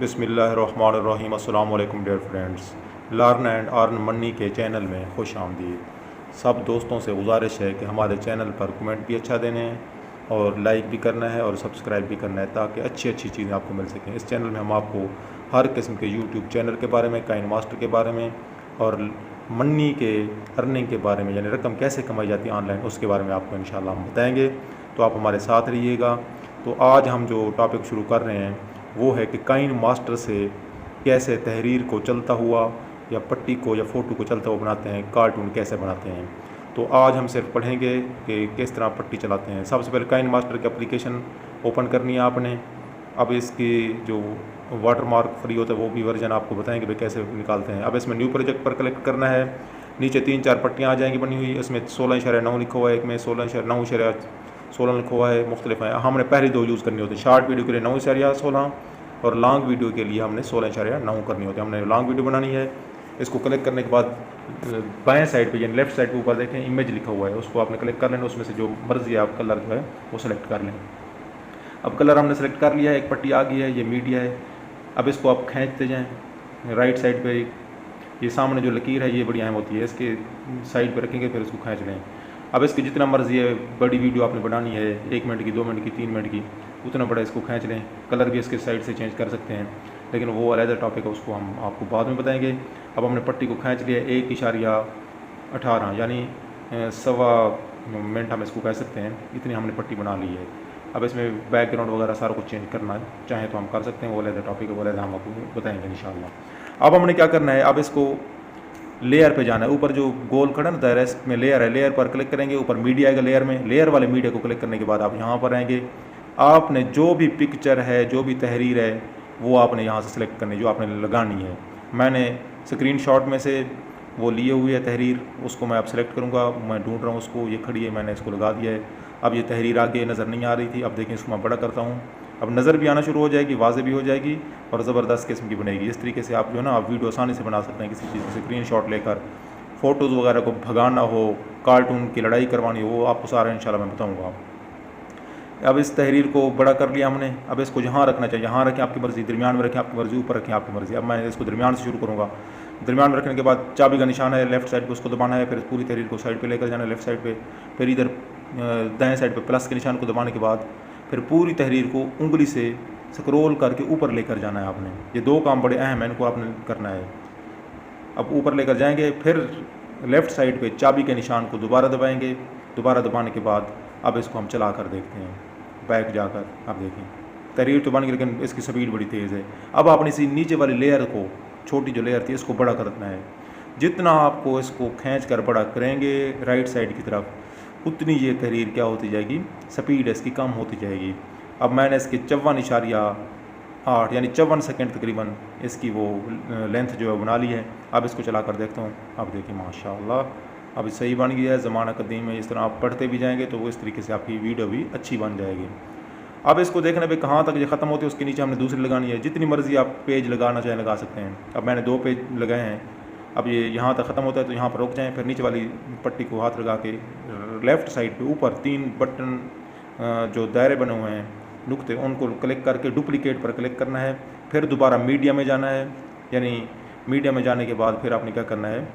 बिस्मिल्लाहिर्रहमानिर्रहीम। अस्सलाम वालेकुम dear friends, learn and earn money के चैनल में खुश आमदीद। सब दोस्तों से गुजारिश है कि हमारे चैनल पर कमेंट भी अच्छा देने हैं और लाइक भी करना है और सब्सक्राइब भी करना है ताकि अच्छी अच्छी चीज़ें आपको मिल सकें। इस चैनल में हम आपको हर किस्म के यूट्यूब चैनल के बारे में, काइन मास्टर के बारे में और मनी के अर्निंग के बारे में, यानी रकम कैसे कमाई जाती है ऑनलाइन, उसके बारे में आपको इंशाल्लाह हम बताएँगे। तो आप हमारे साथ रहिएगा। तो आज हम जो टॉपिक शुरू कर रहे हैं वो है कि काइन मास्टर से कैसे तहरीर को चलता हुआ या पट्टी को या फ़ोटो को चलता हुआ बनाते हैं, कार्टून कैसे बनाते हैं। तो आज हम सिर्फ पढ़ेंगे कि किस तरह पट्टी चलाते हैं। सबसे पहले काइन मास्टर की एप्लीकेशन ओपन करनी है आपने। अब इसकी जो वाटरमार्क फ्री होता है वो भी वर्जन आपको बताएंगे भाई कैसे निकालते हैं। अब इसमें न्यू प्रोजेक्ट पर क्लिक करना है। नीचे 3-4 पट्टियाँ आ जाएंगी बनी हुई। इसमें 16.9 लिखा हुआ है, एक में 16.9/16 लिखा हुआ है, मुख्तलिफ है। हमने पहले दो यूज़ करनी होती है। शॉर्ट वीडियो के लिए 9/16 और लॉन्ग वीडियो के लिए हमने 16.9 करनी होती है। हमने लॉन्ग वीडियो बनानी है। इसको क्लिक करने के बाद बाएं साइड पे यानी लेफ्ट साइड पे ऊपर देखें इमेज लिखा हुआ है, उसको आपने क्लिक कर लेना। उसमें से जो मर्जी आप कलर जो है वो सेलेक्ट कर लें। अब कलर हमने सेलेक्ट कर लिया है, एक पट्टी आ गई है, ये मीडिया है। अब इसको आप खींचते जाएँ राइट साइड पे। ये सामने जो लकीर है ये बड़ी अहम होती है, इसके साइड पे रखेंगे फिर इसको खींच लें। अब इसकी जितना मर्जी है बड़ी वीडियो आपने बनानी है, 1 मिनट की, 2 मिनट की, 3 मिनट की, उतना बड़ा इसको खींच लें। कलर भी इसके साइड से चेंज कर सकते हैं, लेकिन वो अलग टॉपिक है, उसको हम आपको बाद में बताएंगे। अब हमने पट्टी को खींच लिया 1.18 यानी 1.25 मिनट हम इसको कह सकते हैं, इतनी हमने पट्टी बना ली है। अब इसमें बैकग्राउंड वगैरह सारा कुछ चेंज करना चाहें तो हम कर सकते हैं, वो अलग टॉपिक है, वो अलग हम आपको बताएंगे इंशाल्लाह। अब हमने क्या करना है, अब इसको लेयर पे जाना है। ऊपर जो गोल खड़ा ना दायरा, इसमें लेयर है, लेयर पर क्लिक करेंगे। ऊपर मीडिया आएगा, लेयर में लेयर वाले मीडिया को क्लिक करने के बाद आप यहाँ पर आएंगे। आपने जो भी पिक्चर है, जो भी तहरीर है, वो आपने यहाँ से सिलेक्ट करनी, जो आपने लगानी है। मैंने स्क्रीनशॉट में से वो लिए हुई है तहरीर, उसको मैं अब सेलेक्ट करूँगा। मैं ढूंढ रहा हूँ उसको, ये खड़ी है, मैंने इसको लगा दिया है। अब ये तहरीर आगे नज़र नहीं आ रही थी, अब देखें इसको मैं बड़ा करता हूँ। अब नज़र भी आना शुरू हो जाएगी, वाज़े भी हो जाएगी और ज़बरदस्त किस्म की बनेगी। इस तरीके से आप जो है ना आप वीडियो आसानी से बना सकते हैं। किसी चीज़ की स्क्रीनशॉट लेकर फ़ोटोज़ वगैरह को भगाना हो, कार्टून की लड़ाई करवानी हो, वो आपको सारा इंशाल्लाह मैं बताऊँगा। अब इस तहरीर को बड़ा कर लिया हमने। अब इसको जहाँ रखना चाहिए यहाँ रखें, आपकी मर्ज़ी, दरमियान में रखें आपकी मर्ज़ी, ऊपर रखें आपकी मर्ज़ी। अब मैं इसको दरमियान से शुरू करूँगा। दरमियान में रखने के बाद चाबी का निशान है लेफ़्ट साइड पे, उसको दबाना है। फिर पूरी तहरीर को साइड पे लेकर जाना है, लेफ़्ट साइड पे। फिर इधर दाएं साइड पे प्लस के निशान को दबाने के बाद फिर पूरी तहरीर को उंगली से स्क्रॉल करके ऊपर लेकर जाना है आपने। ये दो काम बड़े अहम हैं, इनको आपने करना है। अब ऊपर लेकर जाएंगे, फिर लेफ़्ट साइड पे चाबी के निशान को दोबारा दबाएंगे। दोबारा दबाने के बाद अब इसको हम चला कर देखते हैं, बैक जाकर। आप देखें तहरीर तो बन गई, लेकिन इसकी स्पीड बड़ी तेज़ है। अब आपने इसी नीचे वाली लेयर को, छोटी जो लेयर थी, इसको बड़ा करना है। जितना आपको इसको खींच कर बड़ा करेंगे राइट साइड की तरफ, उतनी ये तहरीर क्या होती जाएगी, स्पीड इसकी कम होती जाएगी। अब मैंने इसके 54.8 यानी 54 सेकेंड तकरीबन इसकी वो लेंथ जो है बना ली है। अब इसको चला कर देखता हूँ। अब देखिए माशाल्लाह अब सही बन गया है। ज़माना कदीम है, इस तरह आप पढ़ते भी जाएंगे तो वो इस तरीके से आपकी वीडियो भी अच्छी बन जाएगी। अब इसको देखने पे कहाँ तक ये ख़त्म होती है, उसके नीचे हमने दूसरी लगानी है। जितनी मर्ज़ी आप पेज लगाना चाहें लगा सकते हैं। अब मैंने 2 पेज लगाए हैं। अब ये यहाँ तक ख़त्म होता है तो यहाँ पर रुक जाएं। फिर नीचे वाली पट्टी को हाथ लगा के लेफ़्ट साइड पे ऊपर 3 बटन जो दायरे बने हुए हैं, नुक्ते, उनको क्लिक करके डुप्लीकेट पर क्लिक करना है। फिर दोबारा मीडिया में जाना है, यानी मीडिया में जाने के बाद फिर आपने क्या करना है,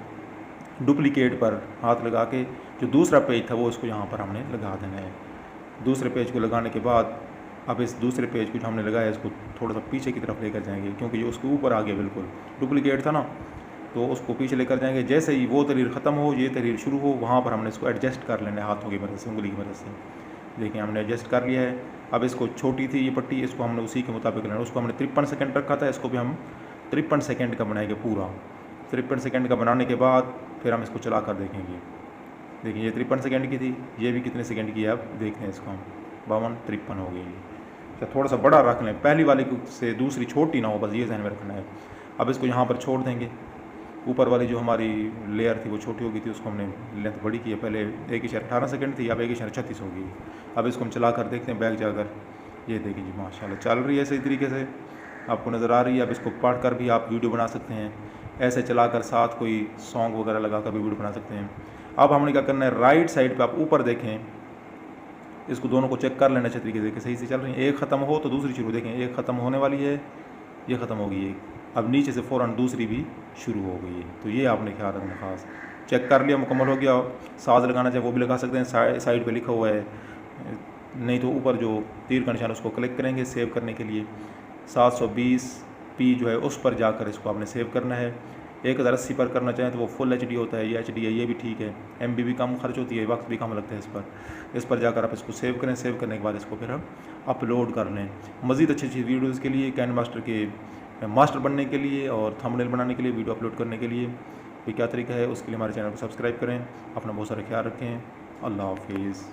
डुप्लीकेट पर हाथ लगा के जो दूसरा पेज था वो इसको यहाँ पर हमने लगा देना है। दूसरे पेज को लगाने के बाद अब इस दूसरे पेज को जो हमने लगाया इसको थोड़ा सा पीछे की तरफ लेकर जाएंगे, क्योंकि ये उसके ऊपर आ गया, बिल्कुल डुप्लीकेट था ना, तो उसको पीछे लेकर जाएंगे। जैसे ही वो तहरीर ख़त्म हो, ये तहरीर शुरू हो, वहाँ पर हमने इसको एडजस्ट कर लेना है हाथों की मदद से, उंगली की मदद से। देखिए हमने एडजस्ट कर लिया है। अब इसको छोटी थी ये पट्टी, इसको हमने उसी के मुताबिक लेना है। उसको हमने 53 सेकेंड रखा था, इसको भी हम 53 सेकेंड का बनाएंगे पूरा। 53 सेकेंड का बनाने के बाद फिर हम इसको चला कर देखेंगे। देखिए ये 53 सेकेंड की थी, ये भी कितने सेकेंड की है अब देखते हैं इसको हम। 52-53 हो गई। अच्छा थोड़ा सा बड़ा रख लें, पहली वाली से दूसरी छोटी ना हो, बस ये ध्यान में रखना है। अब इसको यहाँ पर छोड़ देंगे। ऊपर वाली जो हमारी लेयर थी वो छोटी हो गई थी, उसको हमने लेंथ बड़ी की है। पहले 1.18 सेकेंड थी, अब 1.36 हो गई। अब इसको हम चला कर देखते हैं बैक जाकर। ये देखिए जी माशाल्लाह चल रही है सही तरीके से, आपको नज़र आ रही है। अब इसको पढ़ कर भी आप वीडियो बना सकते हैं, ऐसे चलाकर साथ कोई सॉन्ग वगैरह लगा कर भी वीडियो बना सकते हैं। अब हमने क्या करना है, राइट साइड पे आप ऊपर देखें, इसको दोनों को चेक कर लेना अच्छे तरीके से कि सही से चल रही है। एक ख़त्म हो तो दूसरी शुरू। देखें एक ख़त्म होने वाली है, ये ख़त्म हो गई है, अब नीचे से फ़ौरन दूसरी भी शुरू हो गई है। तो ये आपने ख्याल रखना खास। चेक कर लिया, मुकम्मल हो गया। साज लगाना चाहे वो भी लगा सकते हैं, साइड पे लिखा हुआ है, नहीं तो ऊपर जो तीर का निशान उसको क्लिक करेंगे सेव करने के लिए। 720p जो है उस पर जाकर इसको आपने सेव करना है। 1080 पर करना चाहें तो वो फुल HD होता है, ये HD है, ये भी ठीक है। MB भी कम खर्च होती है, वक्त भी कम लगता है इस पर जाकर आप इसको सेव करें। सेव करने के बाद इसको फिर आप अपलोड कर लें। मज़ीद अच्छी अच्छी वीडियोज़ के लिए, कैन मास्टर के मास्टर बनने के लिए और थंबनेल बनाने के लिए, वीडियो अपलोड करने के लिए कोई क्या तरीका है, उसके लिए हमारे चैनल को सब्सक्राइब करें। अपना बहुत सारा ख्याल रखें। अल्लाह हाफिज़।